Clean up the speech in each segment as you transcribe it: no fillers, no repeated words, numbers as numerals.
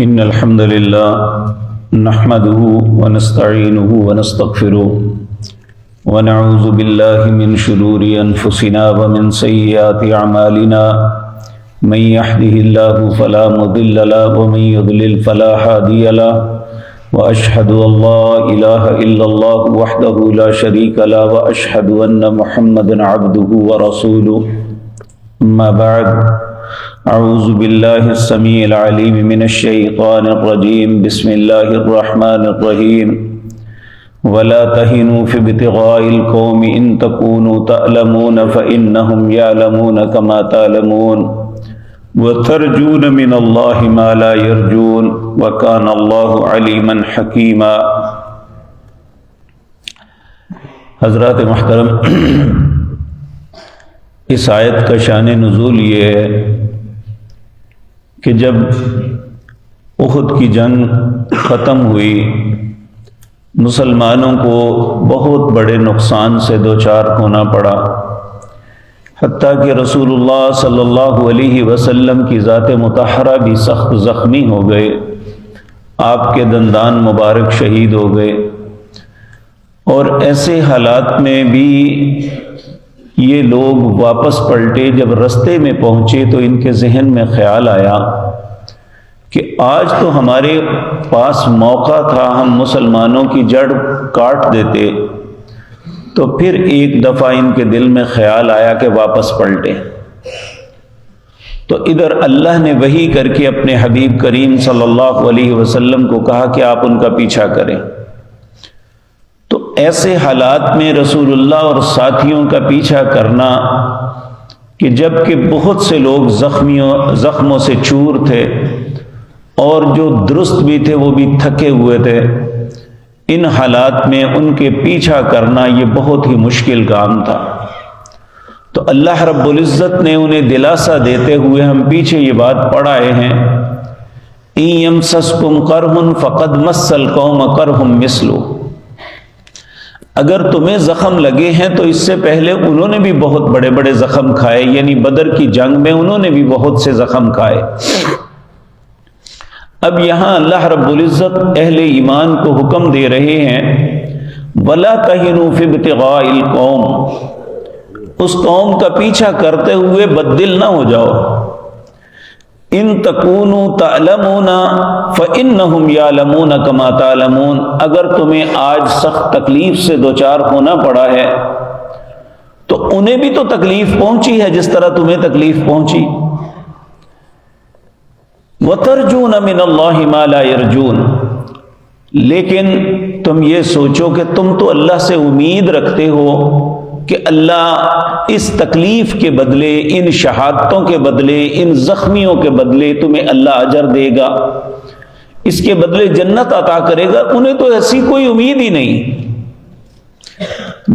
إن الحمد لله نحمده ونستعينه ونستغفره ونعوذ بالله من شرور أنفسنا ومن سيئات أعمالنا من يهده الله فلا مضل له ومن يضلل فلا هادي له وأشهد أن لا إله إلا الله وحده لا شريك له وأشهد أن محمدا عبده ورسوله أما بعد أعوذ بالله السميع العليم من الشيطان الرجيم بسم الله الرحمن الرحيم ولا تهنوا في ابتغاء القوم إن تكونوا تعلمون فإنهم يعلمون كما تعلمون وترجون من الله ما لا يرجون وكان الله عليما حكيما۔ حضرات محترم، اس آیت کا شان نزول یہ ہے کہ جب احد کی جنگ ختم ہوئی، مسلمانوں کو بہت بڑے نقصان سے دوچار ہونا پڑا، حتیٰ کہ رسول اللہ صلی اللہ علیہ وسلم کی ذات مطہرہ بھی سخت زخمی ہو گئے، آپ کے دندان مبارک شہید ہو گئے، اور ایسے حالات میں بھی یہ لوگ واپس پلٹے۔ جب رستے میں پہنچے تو ان کے ذہن میں خیال آیا کہ آج تو ہمارے پاس موقع تھا، ہم مسلمانوں کی جڑ کاٹ دیتے۔ تو پھر ایک دفعہ ان کے دل میں خیال آیا کہ واپس پلٹے، تو ادھر اللہ نے وحی کر کے اپنے حبیب کریم صلی اللہ علیہ وسلم کو کہا کہ آپ ان کا پیچھا کریں۔ تو ایسے حالات میں رسول اللہ اور ساتھیوں کا پیچھا کرنا، کہ جب کہ بہت سے لوگ زخموں سے چور تھے اور جو درست بھی تھے وہ بھی تھکے ہوئے تھے، ان حالات میں ان کے پیچھا کرنا یہ بہت ہی مشکل کام تھا۔ تو اللہ رب العزت نے انہیں دلاسا دیتے ہوئے، ہم پیچھے یہ بات پڑھ آئے ہیں، إِن يَمْسَسْكُمْ قَرْحٌ فَقَدْ مَسَّ الْقَوْمَ قَرْحٌ مِثْلُهُ، اگر تمہیں زخم لگے ہیں تو اس سے پہلے انہوں نے بھی بہت بڑے بڑے زخم کھائے، یعنی بدر کی جنگ میں انہوں نے بھی بہت سے زخم کھائے۔ اب یہاں اللہ رب العزت اہل ایمان کو حکم دے رہے ہیں وَلَا تَهِنُوا فِي ابْتِغَاءِ الْقَوْمِ، اس قوم کا پیچھا کرتے ہوئے بددل نہ ہو جاؤ۔ ان تکونوا تعلمون فإنهم يعلمون كما تعلمون، اگر تمہیں آج سخت تکلیف سے دوچار ہونا پڑا ہے تو انہیں بھی تو تکلیف پہنچی ہے جس طرح تمہیں تکلیف پہنچی۔ وَتَرْجُونَ مِنَ اللَّهِ مَا لَا يَرْجُونَ، لیکن تم یہ سوچو کہ تم تو اللہ سے امید رکھتے ہو کہ اللہ اس تکلیف کے بدلے، ان شہادتوں کے بدلے، ان زخمیوں کے بدلے تمہیں اللہ اجر دے گا، اس کے بدلے جنت عطا کرے گا۔ انہیں تو ایسی کوئی امید ہی نہیں۔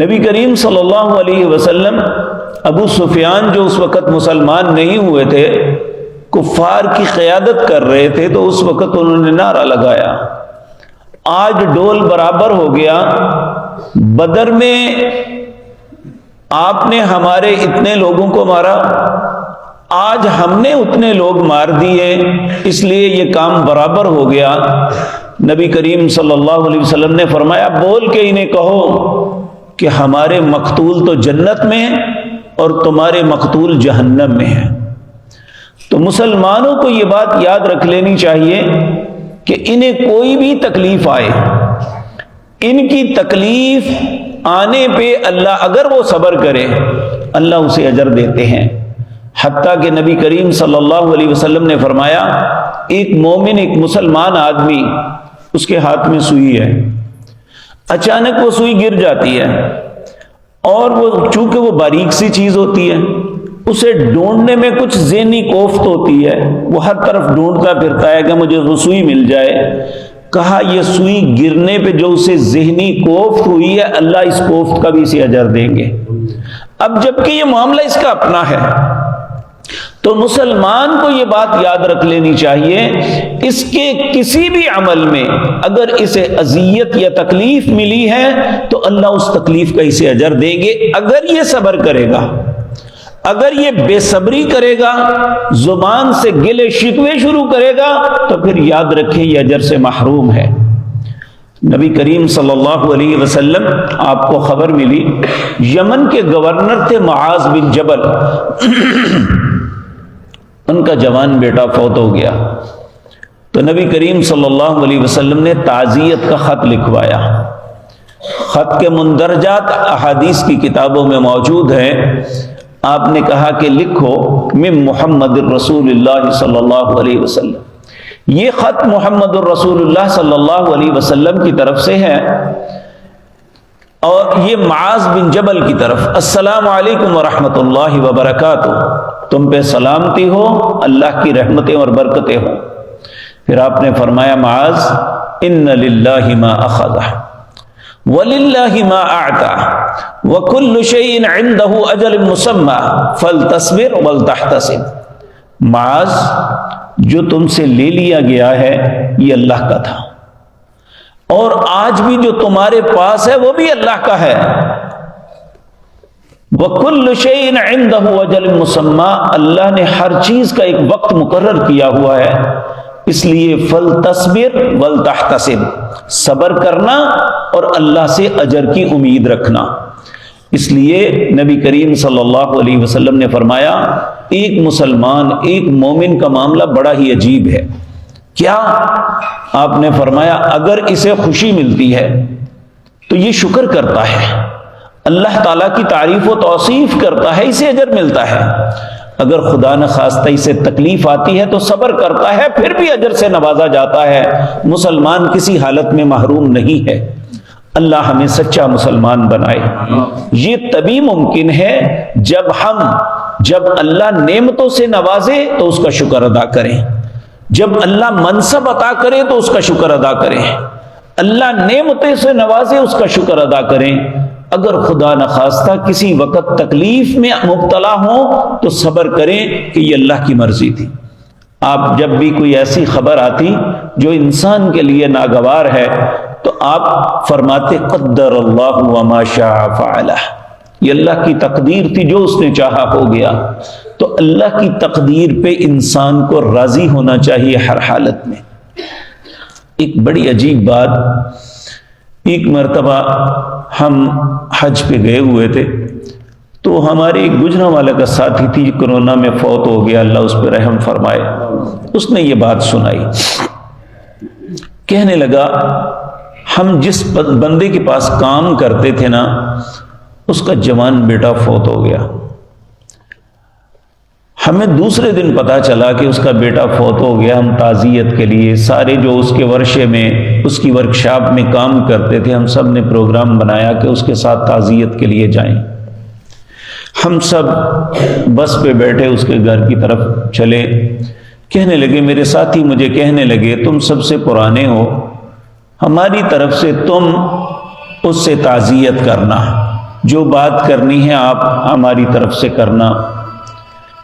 نبی کریم صلی اللہ علیہ وسلم، ابو سفیان جو اس وقت مسلمان نہیں ہوئے تھے، کفار کی قیادت کر رہے تھے، تو اس وقت انہوں نے نعرہ لگایا، آج ڈول برابر ہو گیا، بدر میں آپ نے ہمارے اتنے لوگوں کو مارا، آج ہم نے اتنے لوگ مار دیے، اس لیے یہ کام برابر ہو گیا۔ نبی کریم صلی اللہ علیہ وسلم نے فرمایا بول کے انہیں کہو کہ ہمارے مقتول تو جنت میں اور تمہارے مقتول جہنم میں ہیں۔ تو مسلمانوں کو یہ بات یاد رکھ لینی چاہیے کہ انہیں کوئی بھی تکلیف آئے، ان کی تکلیف آنے پہ اللہ اگر وہ صبر کرے اللہ اسے اجر دیتے ہیں۔ حتیٰ کہ نبی کریم صلی اللہ علیہ وسلم نے فرمایا ایک مومن، ایک مسلمان آدمی، اس کے ہاتھ میں سوئی ہے، اچانک وہ سوئی گر جاتی ہے، اور وہ چونکہ وہ باریک سی چیز ہوتی ہے، اسے ڈھونڈنے میں کچھ ذہنی کوفت ہوتی ہے، وہ ہر طرف ڈھونڈتا پھرتا ہے کہ مجھے وہ سوئی مل جائے۔ کہا یہ سوئی گرنے پہ جو اسے ذہنی کوفت ہوئی ہے، اللہ اس کوفت کا بھی اسے اجر دیں گے۔ اب جبکہ یہ معاملہ اس کا اپنا ہے، تو مسلمان کو یہ بات یاد رکھ لینی چاہیے، اس کے کسی بھی عمل میں اگر اسے اذیت یا تکلیف ملی ہے تو اللہ اس تکلیف کا اسے اجر دیں گے اگر یہ صبر کرے گا۔ اگر یہ بے صبری کرے گا، زبان سے گلے شکوے شروع کرے گا، تو پھر یاد رکھیں یہ اجر سے محروم ہے۔ نبی کریم صلی اللہ علیہ وسلم، آپ کو خبر ملی، یمن کے گورنر تھے معاذ بن جبل، ان کا جوان بیٹا فوت ہو گیا، تو نبی کریم صلی اللہ علیہ وسلم نے تعزیت کا خط لکھوایا۔ خط کے مندرجات احادیث کی کتابوں میں موجود ہیں۔ آپ نے کہا کہ لکھو من محمد الرسول اللہ صلی اللہ علیہ وسلم، یہ خط محمد الرسول اللہ صلی اللہ علیہ وسلم کی طرف سے ہے، اور یہ معاذ بن جبل کی طرف، السلام علیکم ورحمۃ اللہ وبرکاتہ، تم پہ سلامتی ہو، اللہ کی رحمتیں اور برکتیں ہوں۔ پھر آپ نے فرمایا معاذ، ان للہ ما اخذ وَلِلَّهِ مَا أَعْتَى وَكُلُّ شَيْءٍ عِنْدَهُ أَجَلٌ مُّسَمًّى فَلْتَصْبِرْ وَلْتَحْتَسِبْ، معاذ جو تم سے لے لیا گیا ہے یہ اللہ کا تھا، اور آج بھی جو تمہارے پاس ہے وہ بھی اللہ کا ہے۔ وَكُلُّ شَيْءٍ عِنْدَهُ أَجَلٌ مُّسَمًّى، اللہ نے ہر چیز کا ایک وقت مقرر کیا ہوا ہے، اس لیے فَلْتَصْبِرْ وَلْتَحْتَسِبْ، صبر کرنا اور اللہ سے اجر کی امید رکھنا۔ اس لیے نبی کریم صلی اللہ علیہ وسلم نے فرمایا، ایک مسلمان، ایک مومن کا معاملہ بڑا ہی عجیب ہے۔ کیا؟ آپ نے فرمایا اگر اسے خوشی ملتی ہے تو یہ شکر کرتا ہے، اللہ تعالیٰ کی تعریف و توصیف کرتا ہے، اسے اجر ملتا ہے۔ اگر خدا نخواستہ اسے تکلیف آتی ہے تو صبر کرتا ہے، پھر بھی اجر سے نوازا جاتا ہے۔ مسلمان کسی حالت میں محروم نہیں ہے۔ اللہ ہمیں سچا مسلمان بنائے۔ یہ تبھی ممکن ہے جب اللہ نعمتوں سے نوازے تو اس کا شکر ادا کریں، جب اللہ منصب عطا کرے تو اس کا شکر ادا کریں، اللہ نعمتوں سے نوازے اس کا شکر ادا کریں۔ اگر خدا نخواستہ کسی وقت تکلیف میں مبتلا ہوں تو صبر کریں کہ یہ اللہ کی مرضی تھی۔ آپ جب بھی کوئی ایسی خبر آتی جو انسان کے لیے ناگوار ہے تو آپ فرماتے قدر اللہ وما شاء فعل، یہ اللہ کی تقدیر تھی، جو اس نے چاہا ہو گیا۔ تو اللہ کی تقدیر پہ انسان کو راضی ہونا چاہیے ہر حالت میں۔ ایک بڑی عجیب بات، ایک مرتبہ ہم حج پہ گئے ہوئے تھے، تو ہمارے ایک گجرانوالہ کا ساتھی تھی، کورونا میں فوت ہو گیا، اللہ اس پہ رحم فرمائے۔ اس نے یہ بات سنائی، کہنے لگا ہم جس بندے کے پاس کام کرتے تھے نا، اس کا جوان بیٹا فوت ہو گیا۔ ہمیں دوسرے دن پتا چلا کہ اس کا بیٹا فوت ہو گیا۔ ہم تعزیت کے لیے سارے جو اس کے ورشے میں، اس کی ورکشاپ میں کام کرتے تھے، ہم سب نے پروگرام بنایا کہ اس کے ساتھ تعزیت کے لیے جائیں۔ ہم سب بس پہ بیٹھے اس کے گھر کی طرف چلے، کہنے لگے، میرے ساتھی مجھے کہنے لگے تم سب سے پرانے ہو، ہماری طرف سے تم اس سے تعزیت کرنا، جو بات کرنی ہے آپ ہماری طرف سے کرنا۔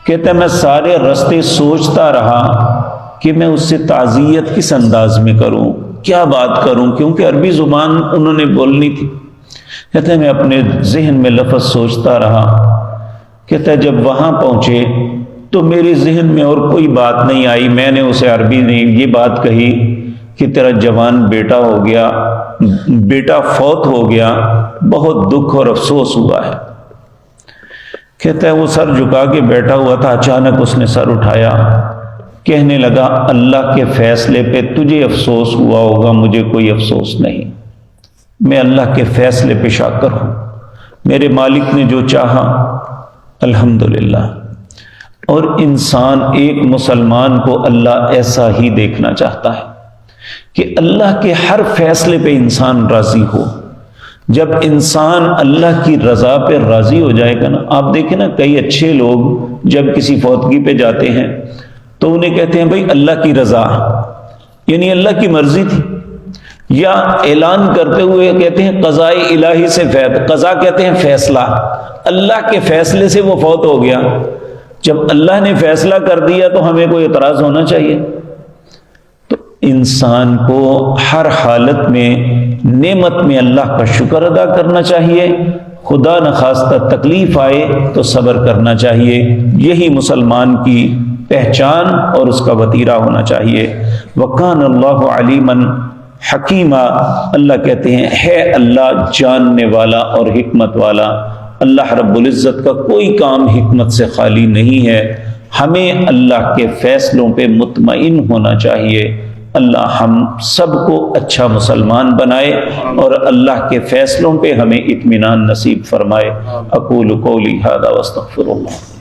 کہتے ہیں میں سارے راستے سوچتا رہا کہ میں اس سے تعزیت کس انداز میں کروں، کیا بات کروں، کیونکہ عربی زبان انہوں نے بولنی تھی۔ کہتے ہیں میں اپنے ذہن میں لفظ سوچتا رہا۔ کہتا ہے جب وہاں پہنچے تو میرے ذہن میں اور کوئی بات نہیں آئی، میں نے اسے عربی میں یہ بات کہی کہ تیرا جوان بیٹا ہو گیا، بیٹا فوت ہو گیا، بہت دکھ اور افسوس ہوا ہے۔ کہتا ہے وہ سر جھکا کے بیٹھا ہوا تھا، اچانک اس نے سر اٹھایا، کہنے لگا اللہ کے فیصلے پہ تجھے افسوس ہوا ہوگا، مجھے کوئی افسوس نہیں، میں اللہ کے فیصلے پہ شاکر ہوں، میرے مالک نے جو چاہا الحمدللہ۔ اور انسان، ایک مسلمان کو اللہ ایسا ہی دیکھنا چاہتا ہے کہ اللہ کے ہر فیصلے پہ انسان راضی ہو۔ جب انسان اللہ کی رضا پہ راضی ہو جائے گا نا، آپ دیکھیں نا کئی اچھے لوگ جب کسی فوتگی پہ جاتے ہیں تو انہیں کہتے ہیں بھائی اللہ کی رضا، یعنی اللہ کی مرضی تھی، یا اعلان کرتے ہوئے کہتے ہیں قضائے الہی سے فیض، قضا کہتے ہیں فیصلہ، اللہ کے فیصلے سے وہ فوت ہو گیا۔ جب اللہ نے فیصلہ کر دیا تو ہمیں کوئی اعتراض ہونا چاہیے؟ تو انسان کو ہر حالت میں نعمت میں اللہ کا شکر ادا کرنا چاہیے، خدا نخواستہ تکلیف آئے تو صبر کرنا چاہیے، یہی مسلمان کی پہچان اور اس کا وتیرہ ہونا چاہیے۔ وَقَانَ اللَّهُ عَلِيمًا حَكِيمًا، اللہ کہتے ہیں ہے اللہ جاننے والا اور حکمت والا۔ اللہ رب العزت کا کوئی کام حکمت سے خالی نہیں ہے۔ ہمیں اللہ کے فیصلوں پہ مطمئن ہونا چاہیے۔ اللہ ہم سب کو اچھا مسلمان بنائے اور اللہ کے فیصلوں پہ ہمیں اطمینان نصیب فرمائے۔ اقول قولی ھذا واستغفر اللہ۔